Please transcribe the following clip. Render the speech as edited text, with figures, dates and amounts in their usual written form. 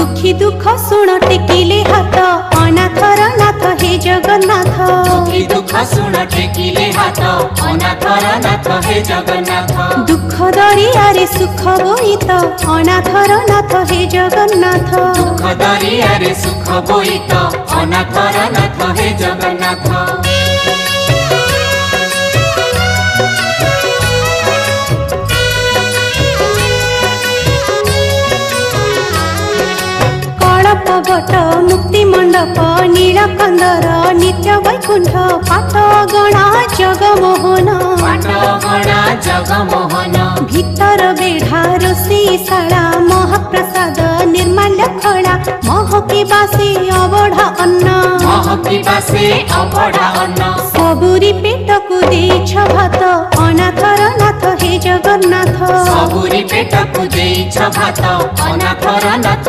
दुखी दुख शुण टेकिले हाथ अनाथर नाथ हे जगन्नाथ। दुखी दुख शुण टेकिले हाथ अनाथर नाथ हे जगन्नाथ। दुख दरियारे सुख बोईत अनाथर नाथ हे जगन्नाथ। दुख दरियारे सुख बोईत अनाथर नाथ हे जगन्नाथ। बट मुक्ति मंडप नीलकंदर नित्य वैकुंठ पाठ गणा जगमोहन। पाटगणा जगमोहन भीतर बेढ़ा रोषेशाला महाप्रसाद निर्माल्य खड़ा महकी बासे अबढ़ा अन्न। महकी बासे अबढ़ा अन्न सबुरी पेट को देछ भात अनाथर नाथ हे जगन्नाथ। सबुरी पेट को देछ भात अनाथर नाथ।